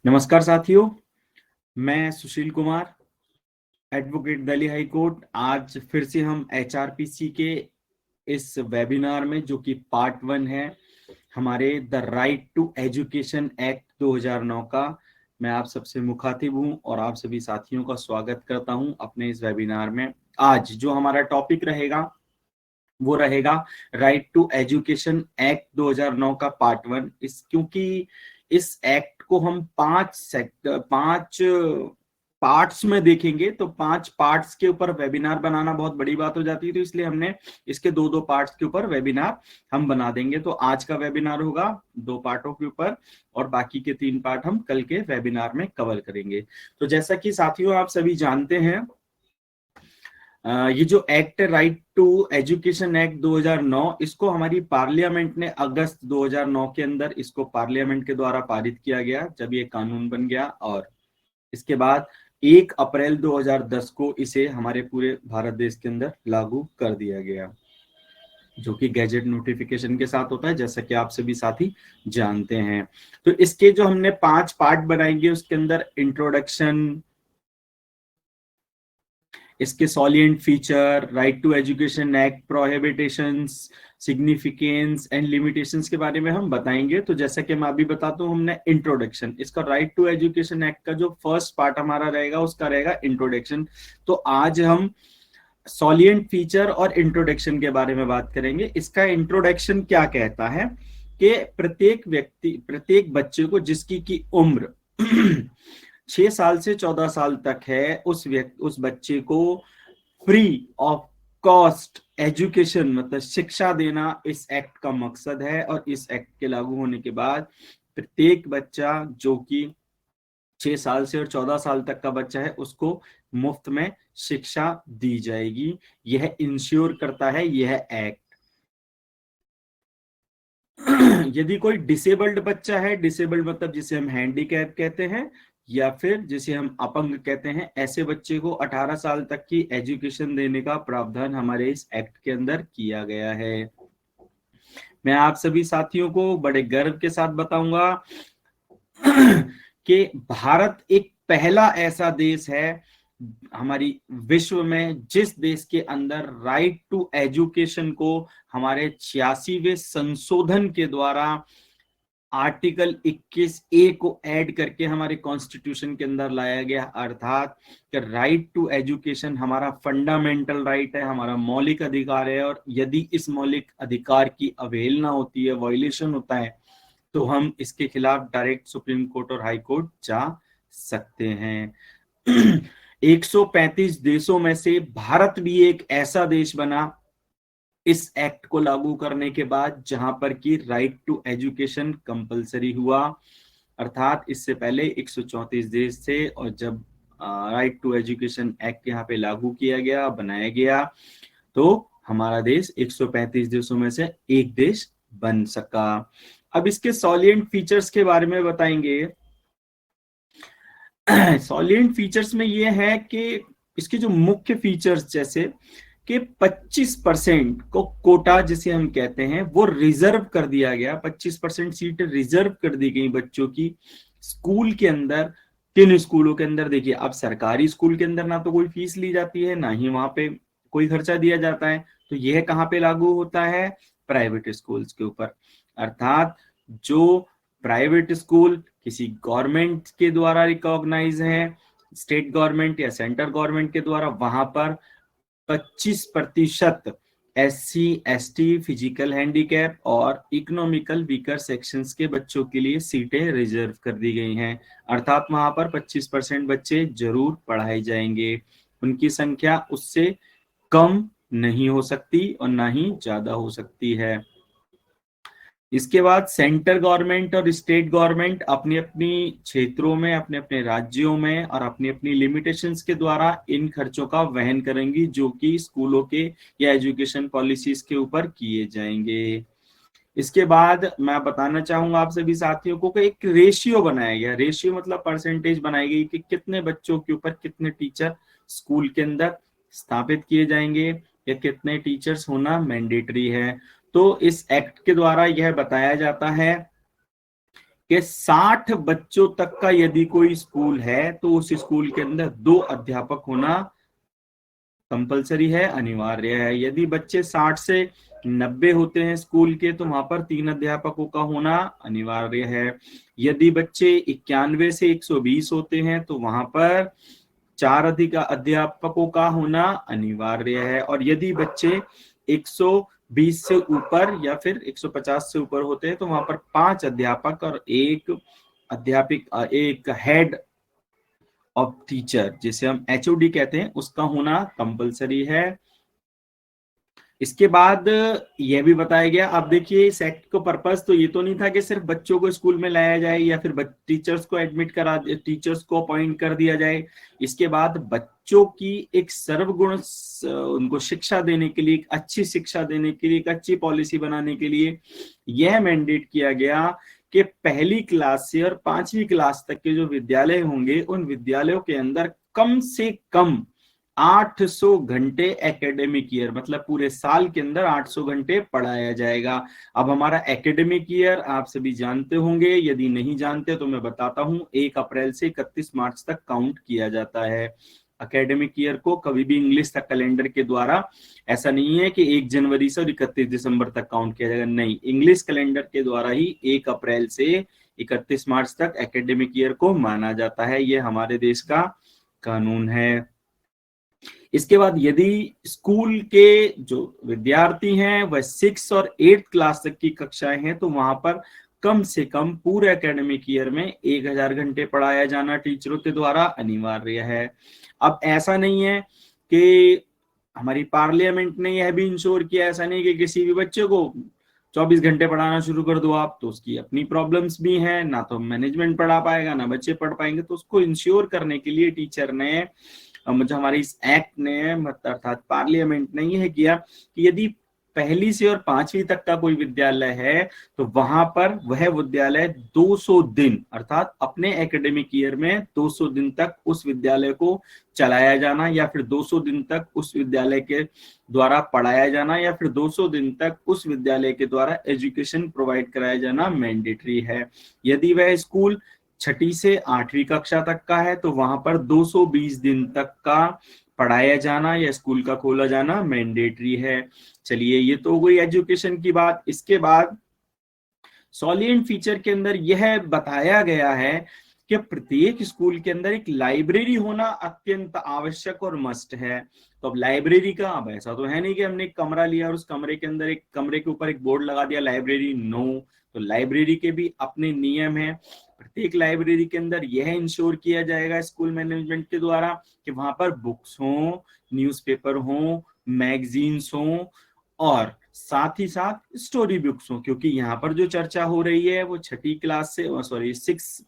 नमस्कार साथियों, मैं Sushil Kumar, advocate Delhi high court. आज फिर से हम एचआरपीसी के इस वेबिनार में, जो कि पार्ट 1 है हमारे the right to education act 2009 का, मैं आप सबसे मुखातिब हूं और आप सभी साथियों का स्वागत करता हूं अपने इस वेबिनार में। आज जो हमारा टॉपिक रहेगा वो रहेगा राइट टू एजुकेशन एक्ट 2009 का पार्ट 1। क्योंकि इस एक्ट को हम पांच पार्ट्स में देखेंगे, तो 5 पार्ट्स के ऊपर वेबिनार बनाना बहुत बड़ी बात हो जाती है, तो इसलिए हमने इसके दो दो पार्ट्स के ऊपर वेबिनार हम बना देंगे। तो आज का वेबिनार होगा 2 पार्टों के ऊपर और बाकी के 3 पार्ट हम कल के वेबिनार में कवर करेंगे। तो जैसा कि साथियों आप सभी जानते हैं, ये जो एक्ट है राइट टू एजुकेशन एक्ट 2009, इसको हमारी पार्लियामेंट ने अगस्त 2009 के अंदर इसको पार्लियामेंट के द्वारा पारित किया गया, जब ये कानून बन गया। और इसके बाद 1 अप्रैल 2010 को इसे हमारे पूरे भारत देश के अंदर लागू कर दिया गया, जो कि गैजेट नोटिफिकेशन के साथ होता है, जैसा कि आप सभी साथी जानते हैं। तो इसके जो हमने 5 पार्ट बनाएंगे, उसके अंदर इंट्रोडक्शन, इसके salient feature, right to education act, prohibitions, significance and limitations के बारे में हम बताएंगे। तो जैसा कि मैं अभी बताता हूं, हमने इंट्रोडक्शन, इसका राइट टू एजुकेशन एक्ट का जो फर्स्ट पार्ट हमारा रहेगा उसका रहेगा इंट्रोडक्शन। तो आज हम सॉलिएंट फीचर और इंट्रोडक्शन के बारे में बात करेंगे। इसका इंट्रोडक्शन क्या कहता है कि प्रत्येक बच्चे को जिसकी की उम्र 6 साल से 14 साल तक है, उस बच्चे को फ्री ऑफ कॉस्ट एजुकेशन मतलब शिक्षा देना इस एक्ट का मकसद है। और इस एक्ट के लागू होने के बाद प्रत्येक बच्चा जो कि 6 साल से और 14 साल तक का बच्चा है, उसको मुफ्त में शिक्षा दी जाएगी। यह इंश्योर करता है यह एक्ट। यदि कोई डिसेबल्ड बच्चा है, डिसेबल्ड मतलब जिसे हम हैंडीकैप कहते हैं या फिर जिसे हम अपंग कहते हैं, ऐसे बच्चे को 18 साल तक की एजुकेशन देने का प्रावधान हमारे इस एक्ट के अंदर किया गया है। मैं आप सभी साथियों को बड़े गर्व के साथ बताऊंगा कि भारत एक पहला ऐसा देश है हमारी विश्व में जिस देश के अंदर राइट टू एजुकेशन को हमारे 86वें संशोधन के द्वारा आर्टिकल 21A को ऐड करके हमारे कॉन्स्टिट्यूशन के अंदर लाया गया। अर्थात कि राइट टू एजुकेशन हमारा फंडामेंटल राइट है, हमारा मौलिक अधिकार है, और यदि इस मौलिक अधिकार की अवहेलना होती है, वायलेशन होता है, तो हम इसके खिलाफ डायरेक्ट सुप्रीम कोर्ट और हाई कोर्ट जा सकते हैं। 135 देशों में से भारत भी एक ऐसा देश बना इस एक्ट को लागू करने के बाद जहां पर कि राइट टू एजुकेशन कंपलसरी हुआ। अर्थात इससे पहले 134 देश थे, और जब राइट टू एजुकेशन एक्ट यहाँ पे लागू किया गया, बनाया गया, तो हमारा देश 135 देशों में से एक देश बन सका। अब इसके सॉलिएंट फीचर्स के बारे में बताएंगे। सॉलिएंट फीचर्स में ये है कि इसके जो मुख्य फीचर्स, जैसे कि 25% को कोटा जिसे हम कहते हैं वो रिजर्व कर दिया गया। 25% सीट रिजर्व कर दी गई बच्चों की स्कूल के अंदर। किन स्कूलों के अंदर? देखिए, अब सरकारी स्कूल के अंदर ना तो कोई फीस ली जाती है, ना ही वहां पे कोई खर्चा दिया जाता है। तो यह कहाँ पे लागू होता है? प्राइवेट स्कूल्स के ऊपर। अर्थात जो प्राइवेट स्कूल किसी गवर्नमेंट के द्वारा रिकॉग्नाइज है, स्टेट गवर्नमेंट या सेंट्रल गवर्नमेंट के द्वारा, वहां पर 25% SC ST, फिजिकल हैंडीकैप और इकोनॉमिकल वीकर सेक्शंस के बच्चों के लिए सीटें रिजर्व कर दी गई हैं। अर्थात वहां पर 25% बच्चे जरूर पढ़ाए जाएंगे। उनकी संख्या उससे कम नहीं हो सकती और ना ही ज्यादा हो सकती है। इसके बाद सेंट्रल गवर्नमेंट और स्टेट गवर्नमेंट अपनी अपनी क्षेत्रों में, अपने अपने राज्यों में और अपनी अपनी लिमिटेशंस के द्वारा इन खर्चों का वहन करेंगी, जो कि स्कूलों के या एजुकेशन पॉलिसीज के ऊपर किए जाएंगे। इसके बाद मैं बताना चाहूंगा आप सभी साथियों को कि एक रेशियो बनाया गया। रेशियो मतलब परसेंटेज बनाई गई कि कितने बच्चों के ऊपर कितने टीचर स्कूल के अंदर स्थापित किए जाएंगे या कितने टीचर्स होना मैंडेटरी है। तो इस एक्ट के द्वारा यह बताया जाता है कि 60 बच्चों तक का यदि कोई स्कूल है तो उस स्कूल के अंदर 2 अध्यापक होना कंपलसरी है, अनिवार्य है। यदि बच्चे 60 से 90 होते हैं स्कूल के तो वहां पर 3 अध्यापकों का होना अनिवार्य है। यदि बच्चे 91 से 120 होते हैं तो वहां पर 4 अधिक अध्यापकों का होना अनिवार्य है। और यदि बच्चे 120 से ऊपर या फिर 150 से ऊपर होते हैं तो वहां पर 5 अध्यापक और एक अध्यापक, एक हेड ऑफ टीचर जिसे हम एचओडी कहते हैं, उसका होना कंपलसरी है। इसके बाद यह भी बताया गया, अब देखिए इस एक्ट को पर्पस तो ये तो नहीं था कि सिर्फ बच्चों को स्कूल में लाया जाए या फिर टीचर्स को एडमिट करा, टीचर्स को अपॉइंट कर दिया जाए। इसके बाद बच्चों की एक सर्वगुण उनको शिक्षा देने के लिए, एक अच्छी शिक्षा देने के लिए, एक अच्छी पॉलिसी बनाने के लिए यह मैंडेट किया गया कि पहली क्लास से और 5वीं क्लास तक के जो विद्यालय होंगे उन विद्यालयों के अंदर कम से कम 800 घंटे एकेडमिक ईयर, मतलब पूरे साल के अंदर 800 घंटे पढ़ाया जाएगा। अब हमारा एकेडमिक ईयर आप सभी जानते होंगे, यदि नहीं जानते तो मैं बताता हूं, 1 अप्रैल से 31 मार्च तक काउंट किया जाता है। एकेडमिक ईयर को कभी भी इंग्लिश तक कैलेंडर के द्वारा, ऐसा नहीं है कि 1 जनवरी से और 31 दिसंबर तक काउंट किया जाएगा, नहीं, इंग्लिश कैलेंडर के द्वारा ही 1 अप्रैल से 31 मार्च तक एकेडमिक ईयर को माना जाता है। यह हमारे देश का कानून है। इसके बाद यदि स्कूल के जो विद्यार्थी हैं वह 6 और 8 क्लास तक की कक्षाएं हैं तो वहां पर कम से कम पूरे एकेडमिक ईयर में 1000 घंटे पढ़ाया जाना टीचरों के द्वारा अनिवार्य है। अब ऐसा नहीं है कि हमारी पार्लियामेंट ने यह भी इंश्योर किया, ऐसा नहीं कि किसी भी बच्चे को 24 घंटे पढ़ाना शुरू कर दो आप, तो उसकी अपनी प्रॉब्लम्स भी हैं, ना तो मैनेजमेंट पढ़ा पाएगा ना बच्चे पढ़ पाएंगे। तो उसको इंश्योर करने के लिए टीचर ने, जो हमारे इस एक्ट ने अर्थात पार्लियामेंट ने यह किया कि यदि पहली से और 5वीं तक का कोई विद्यालय है तो वहां पर वह विद्यालय 200 दिन अर्थात अपने एकेडमिक ईयर में 200 दिन तक उस विद्यालय को चलाया जाना या फिर 200 दिन तक उस विद्यालय के द्वारा पढ़ाया जाना या फिर 200 दिन तक उस विद्यालय के द्वारा एजुकेशन प्रोवाइड कराया जाना मैंडेटरी है। यदि वह स्कूल 6ठी से 8वीं कक्षा तक का है तो वहां पर 220 दिन तक का पढ़ाया जाना या स्कूल का खोला जाना मैंडेटरी है। चलिए, ये तो हो गई एजुकेशन की बात। इसके बाद सॉलिएंट फीचर के अंदर यह बताया गया है कि प्रत्येक स्कूल के अंदर एक लाइब्रेरी होना अत्यंत आवश्यक और मस्ट है। तो अब लाइब्रेरी का, अब ऐसा तो है नहीं कि हमने एक कमरा लिया और उस कमरे के अंदर एक कमरे के ऊपर एक बोर्ड लगा दिया लाइब्रेरी, नो। तो लाइब्रेरी के भी अपने नियम हैं। प्रत्येक लाइब्रेरी के अंदर यह इंश्योर किया जाएगा स्कूल मैनेजमेंट के द्वारा कि वहां पर बुक्स हों, न्यूज़पेपर हों, मैगजीन्स हों और साथ ही साथ स्टोरी बुक्स हों, क्योंकि यहाँ पर जो चर्चा हो रही है वो 6ठी क्लास से, सॉरी 6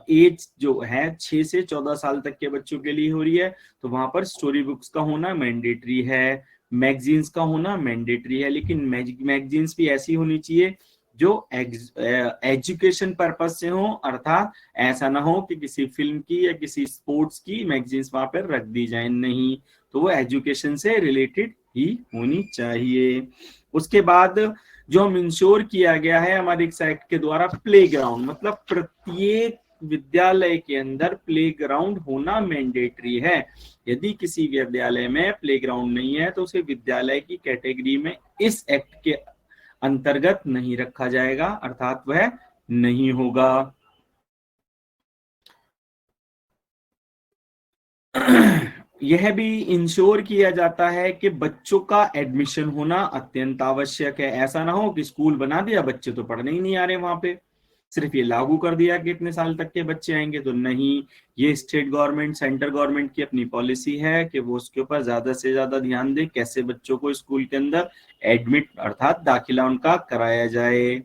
एज जो है 6 से 14 साल तक के बच्चों के लिए हो रही है। तो वहां पर स्टोरी बुक्स का होना मैंडेटरी है, मैगजीन्स का होना मैंडेटरी है, लेकिन मैगजीन्स भी ऐसी होनी चाहिए जो एजुकेशन पर्पज से हो, अर्थात ऐसा ना हो कि किसी फिल्म की या किसी स्पोर्ट्स की मैगजीन्स वहां पर रख दी जाए, नहीं, तो वो एजुकेशन से रिलेटेड ही होनी चाहिए। उसके बाद जो हम इंश्योर किया गया है हमारे एक एक्ट के द्वारा, प्लेग्राउंड, मतलब प्रत्येक विद्यालय के अंदर प्लेग्राउंड होना मैंडेटरी है। यदि किसी विद्यालय में प्लेग्राउंड नहीं है तो उसे विद्यालय की कैटेगरी में इस एक्ट के अंतर्गत नहीं रखा जाएगा, अर्थात वह नहीं होगा। यह भी इंश्योर किया जाता है कि बच्चों का एडमिशन होना अत्यंत आवश्यक है। ऐसा ना हो कि स्कूल बना दिया, बच्चे तो पढ़ने ही नहीं आ रहे वहां पे, सिर्फ ये लागू कर दिया कि इतने साल तक के बच्चे आएंगे, तो नहीं। ये स्टेट गवर्नमेंट, सेंट्रल गवर्नमेंट की अपनी पॉलिसी है कि वो उसके ऊपर ज्यादा से ज्यादा ध्यान दे, कैसे बच्चों को स्कूल के अंदर एडमिट अर्थात दाखिला उनका कराया जाए।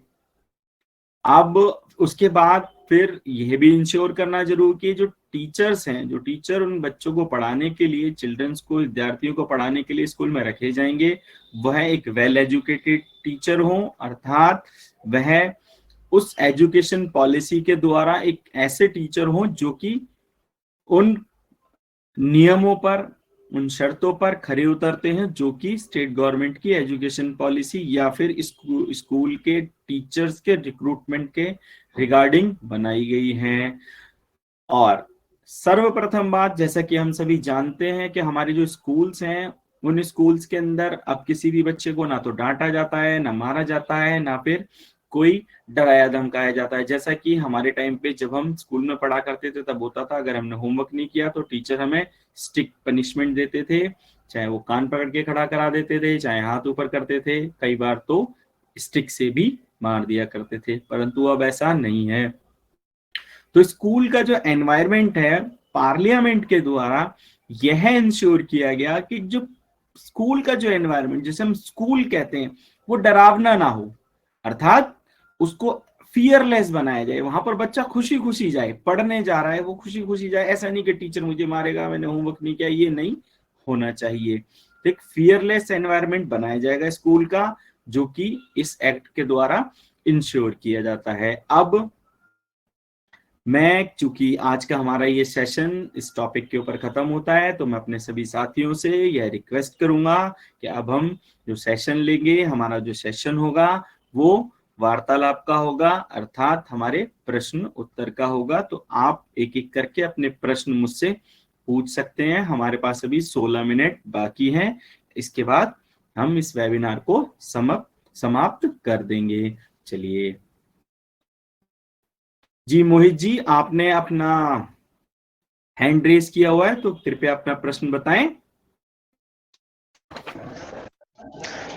अब उसके बाद फिर यह भी इंश्योर करना जरूर कि जो टीचर्स हैं, जो टीचर उन बच्चों को पढ़ाने के लिए, चिल्ड्रंस को, विद्यार्थियों को पढ़ाने के लिए स्कूल में रखे जाएंगे, वह एक वेल एजुकेटेड टीचर हो, अर्थात वह उस एजुकेशन पॉलिसी के द्वारा एक ऐसे टीचर हो जो कि उन नियमों पर, उन शर्तों पर खरे उतरते हैं जो कि स्टेट गवर्नमेंट की एजुकेशन पॉलिसी या फिर स्कूल के टीचर्स के रिक्रूटमेंट के रिगार्डिंग बनाई गई हैं। और सर्वप्रथम बात, जैसा कि हम सभी जानते हैं कि हमारे जो स्कूल्स हैं, उन स्कूल्स के अंदर अब किसी भी बच्चे को ना तो डांटा जाता है, ना मारा जाता है, ना फिर कोई डराया धमकाया जाता है। जैसा कि हमारे टाइम पे जब हम स्कूल में पढ़ा करते थे तब होता था, अगर हमने होमवर्क नहीं किया तो टीचर हमें स्ट्रिक्ट पनिशमेंट देते थे, चाहे वो कान पकड़ के खड़ा करा देते थे, चाहे हाथ ऊपर करते थे, कई बार तो स्टिक से भी मार दिया करते थे। परंतु अब ऐसा नहीं है। तो स्कूल का जो एनवायरनमेंट है, पार्लियामेंट के द्वारा यह इंश्योर किया गया कि जो स्कूल का जो एनवायरनमेंट, जिसे हम स्कूल कहते हैं, वो डरावना ना हो, अर्थात उसको फियरलेस बनाया जाए। वहां पर बच्चा खुशी खुशी जाए, पढ़ने जा रहा है वो खुशी खुशी जाए। ऐसा नहीं कि टीचर मुझे मारेगा, मैंने होमवर्क नहीं किया, ये नहीं होना चाहिए। एक फियरलेस एनवायरनमेंट बनाया जाएगा स्कूल का, जो कि इस एक्ट के द्वारा इंश्योर किया जाता है। अब मैं, चूंकि आज का हमारा ये सेशन इस टॉपिक के ऊपर खत्म होता है, तो मैं अपने सभी साथियों से यह रिक्वेस्ट करूंगा कि अब हम जो सेशन लेंगे, हमारा जो सेशन होगा वो वार्तालाप का होगा, अर्थात हमारे प्रश्न उत्तर का होगा। तो आप एक एक करके अपने प्रश्न मुझसे पूछ सकते हैं। हमारे पास अभी 16 मिनट बाकी हैं, इसके बाद हम इस वेबिनार को समाप्त कर देंगे। चलिए जी, मोहित जी, आपने अपना हैंड रेस किया हुआ है, तो कृपया अपना प्रश्न बताएं।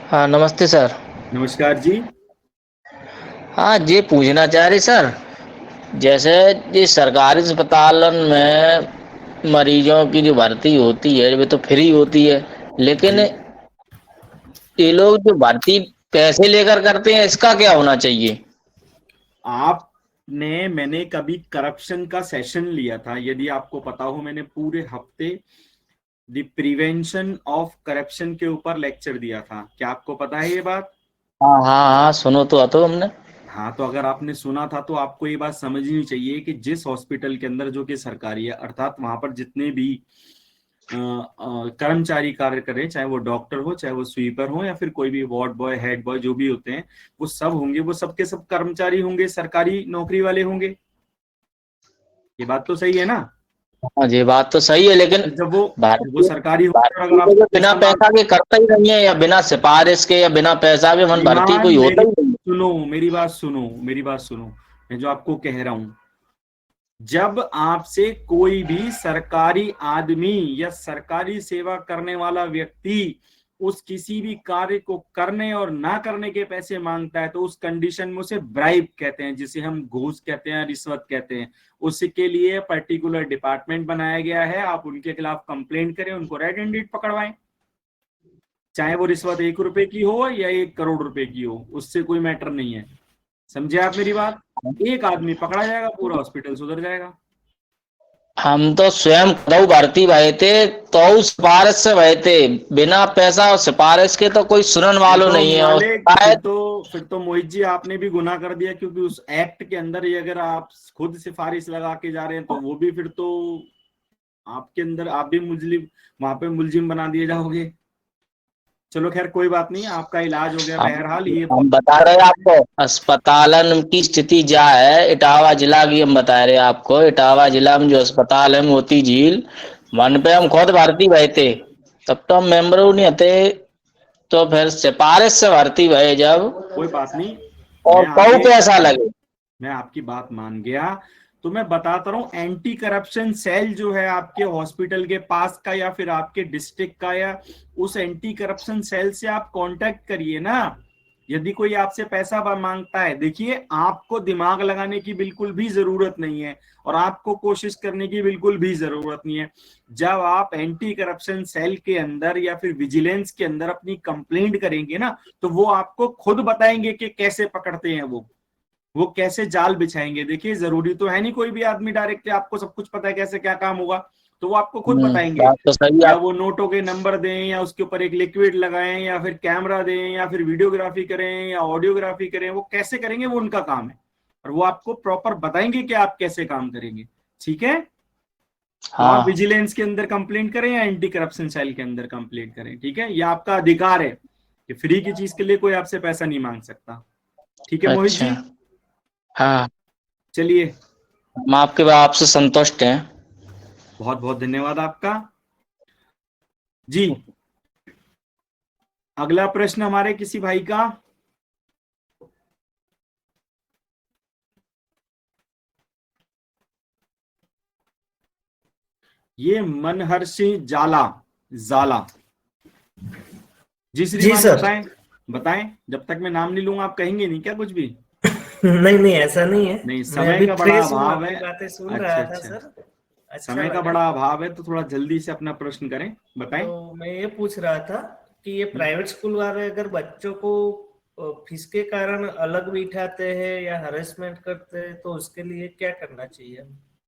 हाँ, नमस्ते सर। नमस्कार जी। हाँ, ये पूछना चाह रही सर, जैसे ये सरकारी अस्पतालन में मरीजों की जो भर्ती होती है वे तो फ्री होती है, लेकिन जी, ये लोग जो भर्ती पैसे लेकर करते हैं, इसका क्या होना चाहिए? मैंने कभी करप्शन का सेशन लिया था, यदि आपको पता हो, मैंने पूरे हफ्ते द प्रिवेंशन ऑफ करप्शन के ऊपर लेक्चर दिया था। क्या आपको पता है ये बात? हाँ हाँ हाँ, सुनो तो हमने। हाँ, तो अगर आपने सुना था तो आपको ये बात समझनी चाहिए कि जिस हॉस्पिटल के अंदर, जो कि सरकारी है, अर्थात वहां पर जितने भी कर्मचारी कार्य करें, चाहे वो डॉक्टर हो, चाहे वो स्वीपर हो, या फिर कोई भी वार्ड बॉय, हेड बॉय, जो भी होते हैं, वो सब होंगे, वो सबके सब कर्मचारी होंगे, सरकारी नौकरी वाले होंगे। ये बात तो सही है ना? हाँ, ये बात तो सही है, लेकिन तो जब वो भारतीय सरकारी होंगे, और भारतीय अगर को जो आपको बिना पैसा मांग, पैसा के करता ही नहीं है, या बिना सिफारिश के या बिना पैसा के मन भर्ती श्रीमान कोई होता मेरी ही नहीं। सुनो, मेरी बात सुनो, मैं जो आपको कह रहा हूं, जब आपसे कोई भी सरकारी आदमी या सरकारी सेवा करने वाला व्यक्ति उस किसी भी कार्य को करने और ना करने के पैसे मांगता है, तो उस कंडीशन में उसे ब्राइब कहते हैं, जिसे हम घूस कहते हैं, रिश्वत कहते हैं। उसके लिए पर्टिकुलर डिपार्टमेंट बनाया गया है, आप उनके खिलाफ कंप्लेंट करें, उनको रेड हैंडेड पकड़वाएं, चाहे वो रिश्वत 1 रुपए की हो या 1 करोड़ रुपए की हो, उससे कोई मैटर नहीं है। समझे आप मेरी बात? एक आदमी पकड़ा जाएगा, पूरा हॉस्पिटल सुधर जाएगा। हम तो स्वयं खुद भर्ती भये थे, तो सिफारिश से भये थे, बिना पैसा और सिफारिश के तो कोई सुनने फिर वालों तो नहीं है। और मालिक फिर शायद तो फिर तो मोहित जी, आपने भी गुनाह कर दिया, क्योंकि उस एक्ट के अंदर ही अगर आप खुद सिफारिश लगा के जा रहे हैं, तो वो भी फिर तो आपके अंदर, आप भी मुजलिम, वहां पे मुलजिम बना दिए जाओगे। चलो खैर, कोई बात नहीं, आपका इलाज हो गया हम बहरहाल, ये हम बहुत बता रहे हैं आपको अस्पतालन की स्थिति क्या है। इटावा जिला की हम बता रहे हैं आपको, इटावा जिला में जो अस्पताल है मोती झील, वन पे हम खुद भर्ती भये थे, तब तो हम मेम्बरों नहीं थे, तो फिर सिफारिश से भर्ती भये जब, कोई बात नहीं। मैं और तो आगे कैसा लगे। मैं आपकी बात मान गया। तो मैं बताता रहा हूँ, एंटी करप्शन सेल जो है आपके हॉस्पिटल के पास का, या फिर आपके डिस्ट्रिक्ट का, या उस एंटी करप्शन सेल से आप कांटेक्ट करिए ना। यदि कोई आपसे पैसा मांगता है, देखिए, आपको दिमाग लगाने की बिल्कुल भी जरूरत नहीं है, और आपको कोशिश करने की बिल्कुल भी जरूरत नहीं है। जब आप एंटी करप्शन सेल के अंदर या फिर विजिलेंस के अंदर अपनी कंप्लेंट करेंगे ना, तो वो आपको खुद बताएंगे कि कैसे पकड़ते हैं वो कैसे जाल बिछाएंगे। देखिए, जरूरी तो है नहीं कोई भी आदमी डायरेक्ट आपको सब कुछ पता है कैसे क्या काम होगा, तो वो आपको खुद बताएंगे। बात तो सही है या आप। वो नोटों के नंबर दें, या उसके ऊपर एक लिक्विड लगाएं, या फिर कैमरा दें, या फिर वीडियोग्राफी करें, या ऑडियोग्राफी करें, वो कैसे करेंगे, वो उनका काम है, और वो आपको प्रॉपर बताएंगे कि आप कैसे काम करेंगे। ठीक है? तो आप हाँ विजिलेंस के अंदर कंप्लेंट करें या एंटी करप्शन सेल के अंदर कंप्लेंट करें, ठीक है, ये आपका अधिकार है कि फ्री की चीज के लिए कोई आपसे पैसा नहीं मांग सकता। ठीक है मोहित अच्छा। जी, हाँ, चलिए, हम आपके बात से संतुष्ट हैं। बहुत बहुत धन्यवाद आपका जी। अगला प्रश्न हमारे किसी भाई का, ये मनहर सिंह जाला जाला। जी जी श्रीमान सर। बताएं, बताएं, जब तक मैं नाम नहीं लूंगा आप कहेंगे नहीं क्या कुछ भी? नहीं नहीं, ऐसा नहीं है। नहीं, मैं समय अभी का बड़ा फ्रेश हूँ, अभाव है। आपकी बातें सुन अच्छा रहा था अच्छा, सर। अच्छा समय का लगा। बड़ा अभाव है तो थोड़ा जल्दी से अपना प्रश्न करें, बताएं। तो मैं ये पूछ रहा था कि ये प्राइवेट स्कूल वाले अगर बच्चों को फीस के कारण अलग बिठाते हैं या हरेसमेंट करते हैं, तो उसके लिए क्या करना चाहिए?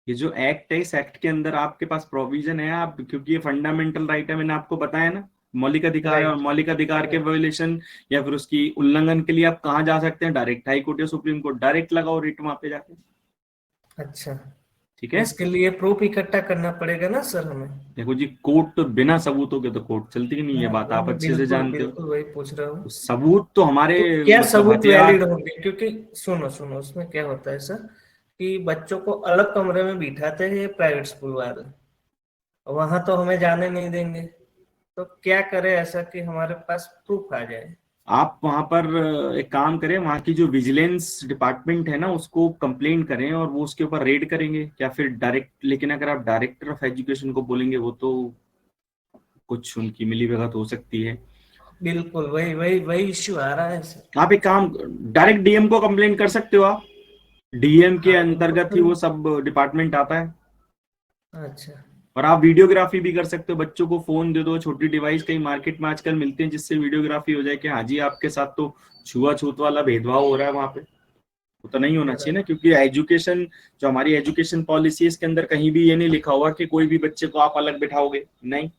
ये जो एक्ट है, इस एक्ट के अंदर आपके पास प्रोविजन है, आप, क्योंकि ये फंडामेंटल राइट है, मैंने आपको बताया ना, मौलिक अधिकार है, और राइट। मौलिक अधिकार के वायोलेशन या फिर उसकी उल्लंघन के लिए आप कहाँ जा सकते हैं? डायरेक्ट हाई कोर्ट या सुप्रीम कोर्ट, डायरेक्ट लगाओ रिट वहां पे जाके, अच्छा, ठीक है। इसके लिए प्रूफ इकट्ठा करना पड़ेगा ना सर हमें? देखो जी, कोर्ट तो बिना सबूतों के तो कोर्ट चलती ही नहीं है, हाँ, बात आप मैं अच्छे से बिल्कुल जानते हो। बिल्कुल वही पूछ रहा तो हूँ। सबूत तो हमारे, तो क्या मतलब सबूत वैलिड हथियार। होंगे? क्योंकि सुनो सुनो, उसमें क्या होता है सर कि बच्चों को अलग कमरे में बिठाते हैं प्राइवेट स्कूल वाले, वहां तो हमें जाने नहीं देंगे। तो क्या करें ऐसा कि हमारे पास प्रूफ आ जाए? आप वहां पर एक काम करें, वहां की जो विजिलेंस डिपार्टमेंट है ना, उसको कंप्लेंट करें और वो उसके ऊपर रेड करेंगे, या फिर डायरेक्ट, लेकिन अगर आप डायरेक्टर ऑफ एजुकेशन को बोलेंगे वो तो कुछ उनकी मिलीभगत हो सकती है। बिल्कुल वही वही वही इश्यू आ रहा है सर। आप एक काम, डायरेक्ट डीएम को कंप्लेंट कर सकते हो आप, डीएम के हाँ, बिल्कुल अंतर्गत ही करें। वो सब डिपार्टमेंट आता है। अच्छा। और आप वीडियोग्राफी भी कर सकते हो, बच्चों को फोन दे दो, छोटी डिवाइस कहीं मार्केट में आजकल मिलते हैं जिससे वीडियोग्राफी हो जाए कि हाँ जी आपके साथ तो छुआछूत वाला भेदभाव हो रहा है वहां पे। वो तो नहीं होना चाहिए ना, बराबर। क्योंकि एजुकेशन, जो हमारी एजुकेशन पॉलिसी है, इसके अंदर कहीं भी ये नहीं लिखा हुआ कि कोई भी बच्चे को आप अलग बिठाओगे, नहीं,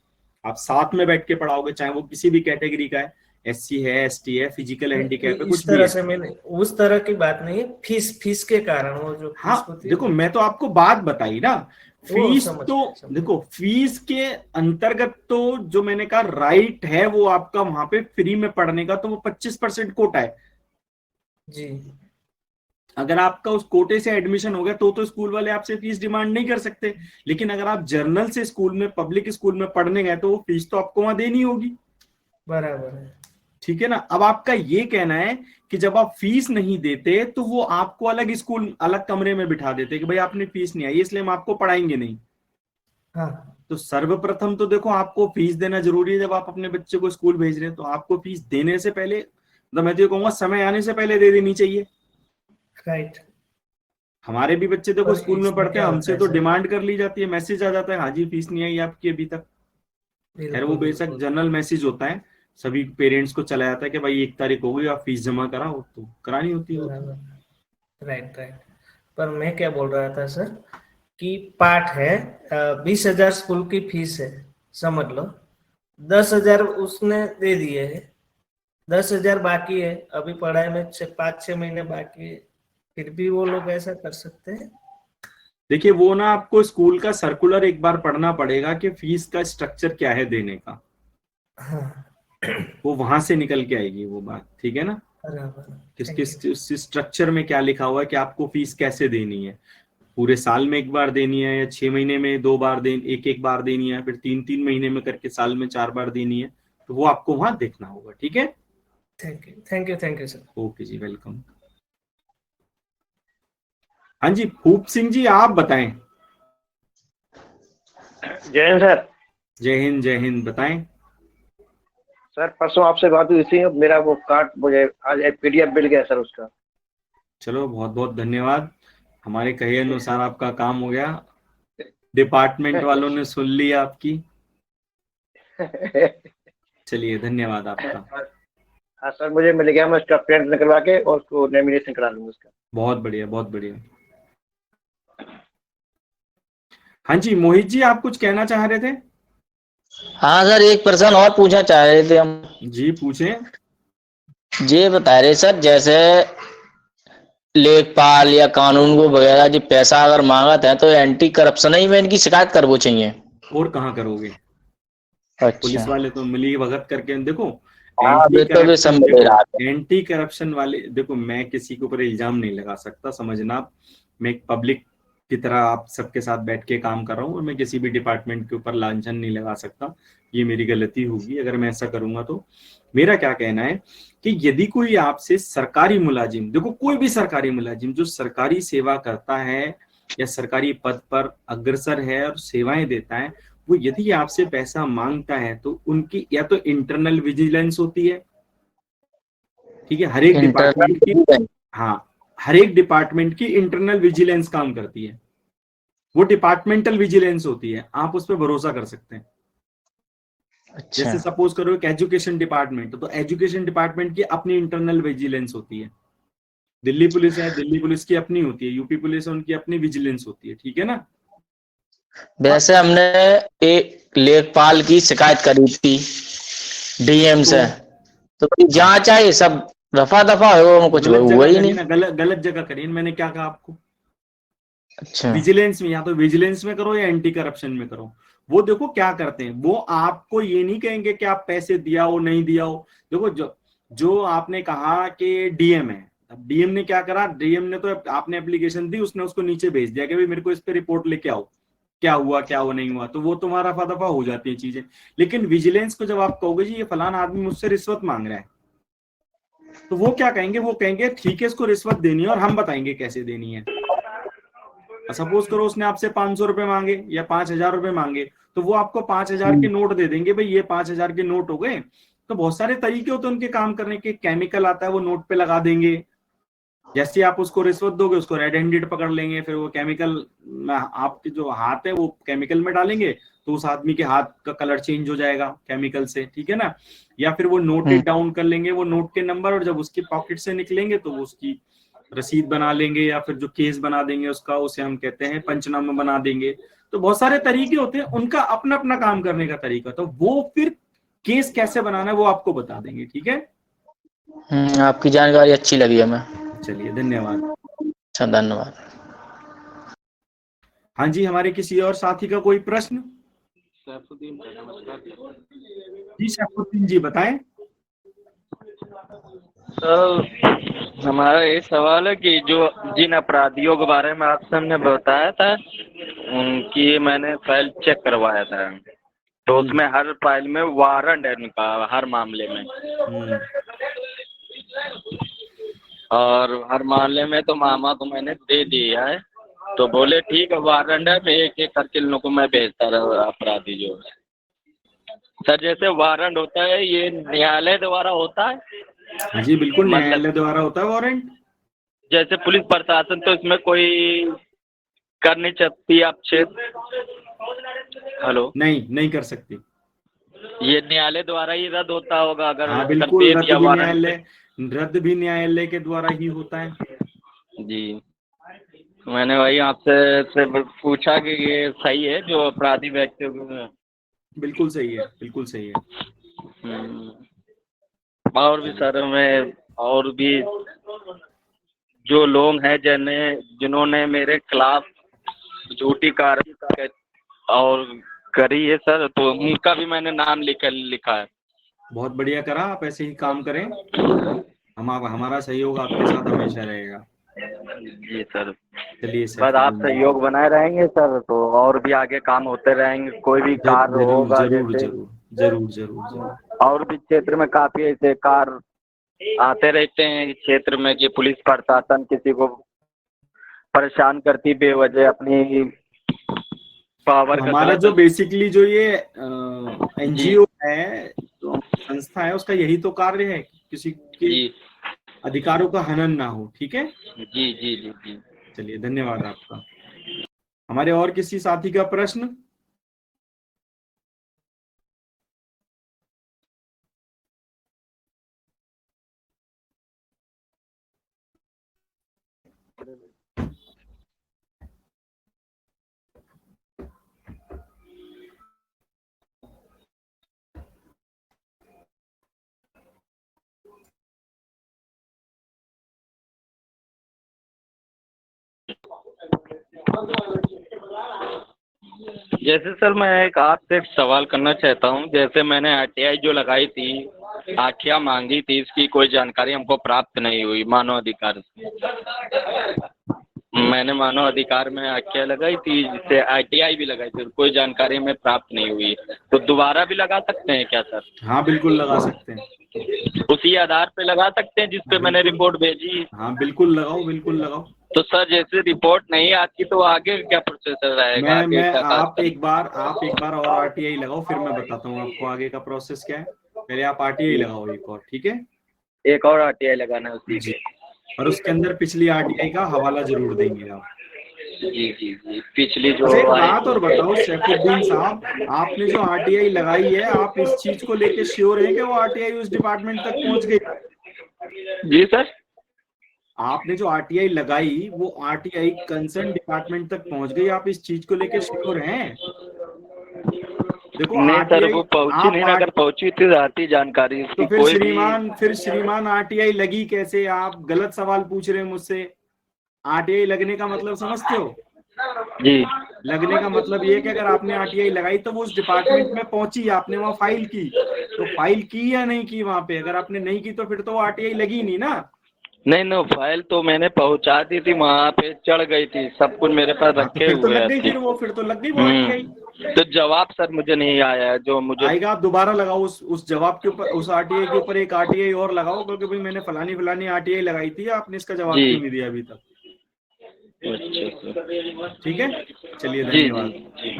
आप साथ में बैठ के पढ़ाओगे, चाहे वो किसी भी कैटेगरी का है, एससी है, एसटी है, फिजिकल हैंडीकैप है, इस कुछ भी तरह है। से मैंने उस तरह की बात नहीं है, फीस फीस के कारण वो जो हाँ फीस होती है देखो, वो। मैं तो आपको बात बताई ना, वो फीस समझ तो, गए समझ देखो फीस के अंतर्गत तो जो मैंने कहा राइट है वो आपका वहां पे फ्री में पढ़ने का, तो वो 25% कोटा है। जी। अगर आपका उस कोटे से एडमिशन हो गया तो स्कूल वाले आपसे फीस डिमांड नहीं कर सकते, लेकिन अगर आप जर्नल से स्कूल में, पब्लिक स्कूल में पढ़ने गए तो वो फीस तो आपको वहां देनी होगी, बराबर है। ठीक है ना। अब आपका ये कहना है कि जब आप फीस नहीं देते तो वो आपको अलग स्कूल, अलग कमरे में बिठा देते कि भाई आपने फीस नहीं आई इसलिए हम आपको पढ़ाएंगे नहीं। हाँ। तो सर्वप्रथम तो देखो, आपको फीस देना जरूरी है, जब आप अपने बच्चे को स्कूल भेज रहे हैं तो आपको फीस देने से पहले, मतलब मैं तो ये कहूंगा समय आने से पहले दे देनी चाहिए। राइट। हमारे भी बच्चे देखो पर स्कूल में इसमें पढ़ते क्या हैं, होता हमसे है तो सर? डिमांड कर ली जाती है, मैसेज आ जाता है, हाँ जी फीस नहीं आई आपकी अभी तक। खैर वो बिल्कुल बेशक बिल्कुल। जनरल मैसेज होता है, सभी पेरेंट्स को चला जाता है कि भाई 1 तारीख हो गई आप फीस जमा कराओ, तो करानी होती है वो तो। बराबर। Right right. पर मैं क्या बोल रहा था सर कि पाठ है, 20,000 स्कूल की फीस है, समझ लो 10,000 उसने दे दिए है, 10,000 बाकी है, अभी पढ़ाई में 5-6 महीने बाकी है, फिर भी वो लोग ऐसा कर सकते हैं? देखिए वो ना, आपको स्कूल का सर्कुलर एक बार पढ़ना पड़ेगा कि फीस का स्ट्रक्चर क्या है देने का, हाँ। वो वहां से निकल के आएगी वो बात, ठीक है ना। बराबर। किस थैंक यू। किस उस स्ट्रक्चर में क्या लिखा हुआ है कि आपको फीस कैसे देनी है, पूरे साल में एक बार देनी है, या 6 महीने में 2 बार देनी, एक बार देनी है, फिर 3-3 महीने में करके साल में 4 बार देनी है, तो वो आपको वहां देखना होगा, ठीक है। Thank you thank you thank you sir. Okay ji, welcome. हाँ जी भूप सिंह जी, आप बताएं। जय हिंद सर। जय हिंद, जय हिंद, बताएं। सर परसों आपसे बात हुई थी, मेरा वो कार्ड मुझे आज पीडीएफ मिल गया सर उसका। चलो बहुत बहुत धन्यवाद, हमारे कहे अनुसार आपका काम हो गया, डिपार्टमेंट वालों ने सुन लिया आपकी। चलिए धन्यवाद आपका। हाँ सर, मुझे मिल गया, मैं उसका प्रिंट निकलवा के और उसको लेमिनेशन करा लूंगा उसका। बहुत बढ़िया, बहुत बढ़िया। हाँ जी मोहित जी, आप कुछ कहना चाह रहे थे? हाँ सर, एक प्रश्न और पूछना चाह रहे थे हम। जी पूछें। ये बता रहे सर, जैसे लेखपाल या कानून को वगैरह जो पैसा अगर मांगत है तो एंटी करप्शन ही में इनकी शिकायत करवो चाहिए। और कहाँ करोगे? अच्छा। पुलिस वाले तो मिली भगत करके देखो। हाँ एंटी वे तो वे सब करप्शन मिले देखो, रहा है। एंटी करप्शन वाले देखो, मैं किसी के ऊपर इल्जाम नहीं लगा सकता, समझना आप। मैं एक पब्लिक की तरह आप सबके साथ बैठ के काम कर रहा हूँ, और मैं किसी भी डिपार्टमेंट के ऊपर लांछन नहीं लगा सकता। ये मेरी गलती होगी अगर मैं ऐसा करूंगा तो। मेरा क्या कहना है कि यदि कोई आपसे सरकारी मुलाजिम, देखो कोई भी सरकारी मुलाजिम जो सरकारी सेवा करता है या सरकारी पद पर अग्रसर है और सेवाएं देता है, वो यदि आपसे पैसा मांगता है तो उनकी या तो इंटरनल विजिलेंस होती है, ठीक है, हर एक डिपार्टमेंट की। इंटरनल। हाँ, हर एक डिपार्टमेंट की इंटरनल विजिलेंस काम करती है, वो डिपार्टमेंटल विजिलेंस होती है, आप उस पर भरोसा कर सकते हैं। अच्छा। जैसे सपोज करो एक एजुकेशन डिपार्टमेंट, तो एजुकेशन डिपार्टमेंट की अपनी इंटरनल विजिलेंस होती है। दिल्ली पुलिस है, दिल्ली पुलिस की अपनी होती है, यूपी पुलिस है, उनकी अपनी विजिलेंस होती है, ठीक है ना। वैसे हमने एक लेखपाल की शिकायत करी थी डीएम तो से, तो कोई हाँ, जांच आई, सब रफा दफा हो, कुछ गलत हुआ जगह ही करिए नहीं। ना, गलत गलत जगह करिए। मैंने क्या कहा आपको? अच्छा। विजिलेंस में, या तो विजिलेंस में करो या एंटी करप्शन में करो। वो देखो क्या करते हैं, वो आपको ये नहीं कहेंगे कि आप पैसे दिया हो नहीं दिया हो। देखो, जो जो आपने कहा कि डीएम है, अब डीएम ने क्या करा, डीएम ने तो आपने एप्लीकेशन दी, उसने उसको नीचे भेज दिया कि भाई मेरे को इस पे रिपोर्ट लेके आओ, क्या हुआ क्या हुआ नहीं हुआ, तो वो तुम्हारा रफा दफा हो जाती है चीजें। लेकिन विजिलेंस को जब आप कहोगे जी ये फलाना आदमी मुझसे रिश्वत मांग रहा है, तो वो क्या कहेंगे, वो कहेंगे ठीक है इसको रिश्वत देनी है और हम बताएंगे कैसे देनी है। सपोज करो उसने आपसे 500 रुपए मांगे या 5,000 रुपए मांगे, तो वो आपको 5,000 के नोट दे देंगे, भाई ये 5,000 के नोट हो गए। तो बहुत सारे तरीके होते हैं उनके काम करने के, केमिकल आता है वो नोट पे लगा देंगे। जैसे आप उसको रिश्वत दोगे, उसको रेड हैंडेड पकड़ लेंगे, फिर वो केमिकल आपके जो हाथ है वो केमिकल में डालेंगे, तो उस आदमी के हाथ का कलर चेंज हो जाएगा केमिकल से, ठीक है ना। या फिर वो नोटेड डाउन कर लेंगे वो नोट के नंबर, और जब उसकी पॉकेट से निकलेंगे तो वो उसकी रसीद बना लेंगे, या फिर जो केस बना देंगे उसका, उसे हम कहते हैं पंचनामा बना देंगे। तो बहुत सारे तरीके होते हैं, उनका अपना अपना काम करने का तरीका, तो वो फिर केस कैसे बनाना है वो आपको बता देंगे, ठीक है। आपकी जानकारी अच्छी लगी हमें। चलिए, धन्यवाद। अच्छा, धन्यवाद। हाँ जी, हमारे किसी और साथी का कोई प्रश्न? जी शैफुद्दीन जी बताएं। सर, हमारा ये सवाल है कि जो जिन अपराधियों के बारे में आपसे हमने बताया था उनकी मैंने फाइल चेक करवाया था, तो उसमें हर फाइल में वारंट है उनका, हर मामले में। हम्म। और हर मामले में तो मामा को मैंने दे दिया है, तो बोले ठीक है वारंट है, मैं एक एक करके इन लोगों को मैं भेजता रहा अपराधी जो है। सर जैसे वारंट होता है ये न्यायालय द्वारा होता है, हाँ जी, बिल्कुल मतलब न्यायालय द्वारा होता है वारंट। जैसे पुलिस प्रशासन तो इसमें कोई कर नहीं सकती आक्षेप। हेलो, नहीं, नहीं कर सकती। ये न्यायालय द्वारा ही रद्द होता होगा अगर हाँ कर बिल्कुल, दे दिया वारंट पे। रद्द भी न्यायालय के द्वारा ही होता है। जी, मैंने वही आपसे से पूछा कि ये सही है जो अपराधी व्यक्तियों को। बिल्कुल सही है, बिल्कुल सही है। और भी चलिए। सर मैं, और भी जो लोग हैं जिन्होंने मेरे खिलाफ झूठी कार्रवाई और करी है सर, तो उनका भी मैंने नाम लिखा है। बहुत बढ़िया करा, आप ऐसे ही काम करें। हमारा सहयोग आपके साथ हमेशा रहेगा। जी सर, चलिए बस आप सैफुद्दीन जी। सहयोग बनाए रहेंगे सर तो और भी आगे काम होते रहेंगे, कोई भी कार्य जरूर होगा जरूर जैसे। जरूर जरूर जरूर जरूर। और भी क्षेत्र में काफी ऐसे कार्य आते रहते हैं क्षेत्र में कि पुलिस प्रशासन किसी को परेशान करती बेवजह अपनी पावर तो का हमारा जो गलत। बेसिकली जो ये जी एनजीओ है, तो हमारी संस्था है, उसका यही तो कार्य है कि किसी के जी अधिकारों का हनन ना हो, ठीक है। जी जी जी जी। चलिए, धन्यवाद आपका। हमारे और किसी साथी का प्रश्न? जैसे सर मैं एक आपसे एक सवाल करना चाहता हूँ। जैसे मैंने आरटीआई जो लगाई थी, आख्या मांगी थी, इसकी कोई जानकारी हमको प्राप्त नहीं हुई मानव अधिकार से। मैंने मानव अधिकार में आख्या लगाई थी, जिससे आरटीआई भी लगाई थी, कोई जानकारी हमें प्राप्त नहीं हुई। तो दोबारा भी लगा सकते हैं क्या सर? हाँ बिल्कुल लगा सकते हैं। उसी आधार पे लगा सकते हैं जिस पे मैंने बिल्कुल। रिपोर्ट भेजी? हाँ बिल्कुल लगाओ, बिल्कुल लगाओ। तो सर जैसे रिपोर्ट नहीं आती तो आगे क्या प्रोसेस रहेगा? आगे मैं क्या आप कार्य एक बार और आरटीआई लगाओ, फिर मैं बताता हूँ आपको आगे का प्रोसेस क्या है। पहले आप आरटीआई लगाओ एक और, ठीक है? एक और आरटीआई लगाना है उसी जी, के? और उसके अंदर पिछली आरटीआई का हवाला जरूर देंगे आप। जी जी जी, पिछली जो अच्छा एक आई बात और बताओ सैफुद्दीन साहब, आपने जो आरटीआई लगाई है, आप इस चीज को लेके श्योर हैं कि वो आरटीआई उस डिपार्टमेंट तक पहुंच गई? जी सर, आपने जो आरटीआई लगाई वो आरटीआई कंसर्न डिपार्टमेंट तक पहुंच गई, आप इस चीज को लेके श्योर हैं? देखो नहीं सर, आरटीआई वो पहुंची नहीं ना, अगर पहुंची थी आती जानकारी तो इसकी कोई भी। फिर श्रीमान आरटीआई लगी कैसे? आप गलत सवाल पूछ रहे हैं मुझसे। आरटीआई लगने का मतलब समझते हो? जी लगने का मतलब ये है कि अगर आपने आरटीआई लगाई तो वो उस डिपार्टमेंट में पहुंची, आपने वहां फाइल की, तो फाइल की या नहीं की वहां पे? अगर आपने नहीं की तो फिर तो वो आरटीआई लगी नहीं ना। नहीं नहीं, फाइल तो मैंने पहुंचा दी थी, वहाँ पे चढ़ गई थी, सब कुछ मेरे पास हाँ तो रखे फिर तो हुए लग गई, थी। फिर तो लग गई वो आरटीआई। तो जवाब सर मुझे नहीं आया है जो मुझे। आएगा, आप दोबारा लगाओ उस जवाब के ऊपर, उस आरटीआई के ऊपर एक आरटीआई और लगाओ, क्योंकि भाई मैंने फलानी आरटीआई लगाई थी, आपने इसका जवाब जी क्यों नहीं दिया अभी तक? अच्छा सर। ठीक है, चलिए जी जी धन्यवाद। जी।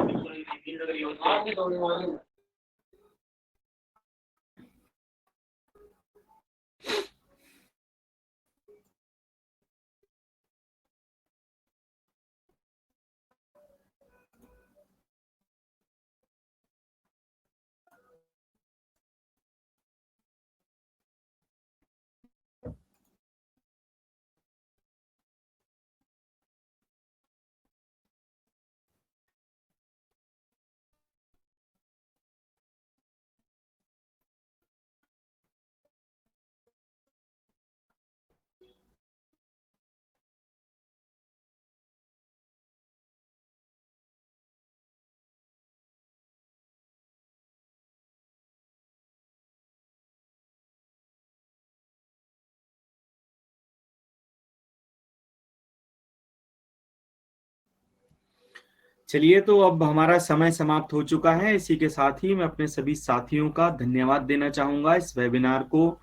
चलिए, तो अब हमारा समय समाप्त हो चुका है। इसी के साथ ही मैं अपने सभी साथियों का धन्यवाद देना चाहूंगा इस वेबिनार को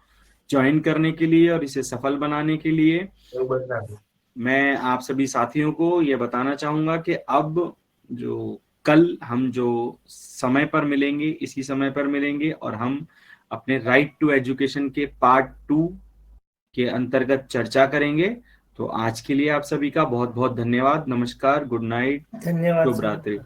ज्वाइन करने के लिए और इसे सफल बनाने के लिए। मैं आप सभी साथियों को ये बताना चाहूंगा कि अब जो कल हम जो समय पर मिलेंगे, इसी समय पर मिलेंगे और हम अपने राइट टू एजुकेशन के पार्ट 2 के अंतर्गत चर्चा करेंगे। तो आज के लिए आप सभी का बहुत बहुत धन्यवाद। नमस्कार, गुड नाइट, धन्यवाद शुभ सर। रात्रि।